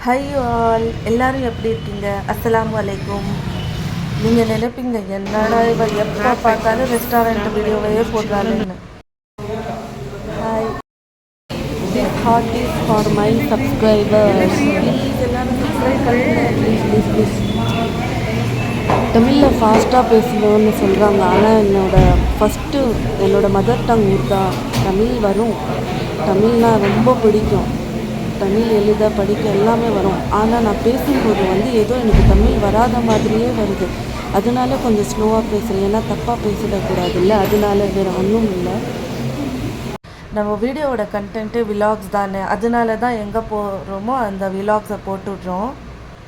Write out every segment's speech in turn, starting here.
High all எல்லாரும் எப்படி இருக்கீங்க? அஸ்ஸலாமு அலைக்கும். நீங்கள் நினைப்பீங்க என்னடா இவ எப்போ பார்த்தாலும் ரெஸ்டாரண்ட் வீடியோவையே போடுறாளுன்னு. Hi, this heart is for my subscribers. Please எல்லாரும் சப்ஸ்கிரைப் பண்ணுங்க. Please please please. தமிழில் ஃபாஸ்ட்டாக பேசணும்னு சொல்கிறாங்க, ஆனால் என்னோடய மதர் டங் தான். தமிழ் வரும், தமிழ்னா ரொம்ப பிடிக்கும். தமிழ் எழுத படிக்க எல்லாமே வரும். ஆனால் நான் பேசும்போது ஏதோ எனக்கு தமிழ் வராத மாதிரியே வருது. அதனால கொஞ்சம் ஸ்லோவாக பேசுகிறேன். ஏன்னா தப்பாக பேசிடக்கூடாதுல்ல, அதனால வேறு ஒன்றும் இல்லை. நம்ம வீடியோவோட கண்டென்ட்டு விலாக்ஸ் தானே, அதனால தான் எங்கே போகிறோமோ அந்த விலாக்ஸை போட்டுடுறோம்.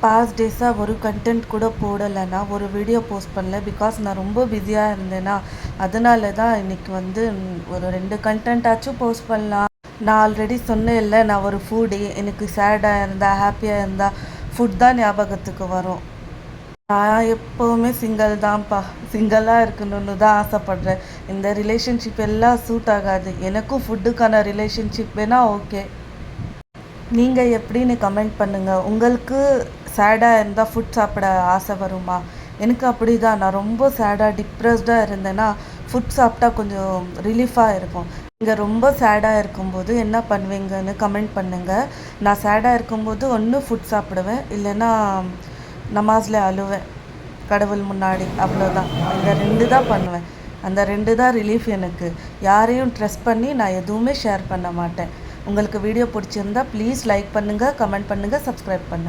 பாஸ்ட் டேஸாக ஒரு கண்டென்ட் கூட போடலைன்னா, ஒரு வீடியோ போஸ்ட் பண்ணல. பிகாஸ் நான் ரொம்ப பிஸியாக இருந்தேன்னா, அதனால தான் இன்றைக்கி ஒரு 2 கண்டென்ட்டாச்சும் போஸ்ட் பண்ணலாம். நான் ஆல்ரெடி சொன்னேன்ல, நான் ஒரு ஃபுடி. எனக்கு சேடாக இருந்தால் ஹாப்பியாக இருந்தால் ஃபுட் தான் ஞாபகத்துக்கு வரும். நான் எப்போவுமே சிங்கிள் தான்ப்பா. சிங்கிளாக இருக்கணும்னு தான் ஆசைப்பட்றேன். இந்த ரிலேஷன்ஷிப் எல்லாம் சூட் ஆகாது. எனக்கும் ஃபுட்டுக்கான ரிலேஷன்ஷிப் வேணால் ஓகே. நீங்கள் எப்படின்னு கமெண்ட் பண்ணுங்கள். உங்களுக்கு சேடாக இருந்தால் ஃபுட் சாப்பிட ஆசை வருமா? எனக்கு அப்படி தான். நான் ரொம்ப சேடாக டிப்ரெஸ்டாக இருந்தேன்னா ஃபுட் சாப்பிட்டா கொஞ்சம் ரிலீஃபாக இருக்கும். நீங்கள் ரொம்ப சேடாக இருக்கும்போது என்ன பண்ணுவீங்கன்னு கமெண்ட் பண்ணுங்கள். நான் சேடாக இருக்கும்போது ஒன்று ஃபுட் சாப்பிடுவேன், இல்லைன்னா நமாஸில் அழுவேன் கடவுள் முன்னாடி. அவ்வளோதான். இந்த 2 தான் பண்ணுவேன். அந்த 2 தான் ரிலீஃப் எனக்கு. யாரையும் ட்ரெஸ் பண்ணி நான் எதுவுமே ஷேர் பண்ண மாட்டேன். உங்களுக்கு வீடியோ பிடிச்சிருந்தா ப்ளீஸ் லைக் பண்ணுங்கள், கமெண்ட் பண்ணுங்கள், சப்ஸ்கிரைப் பண்ணுங்கள்.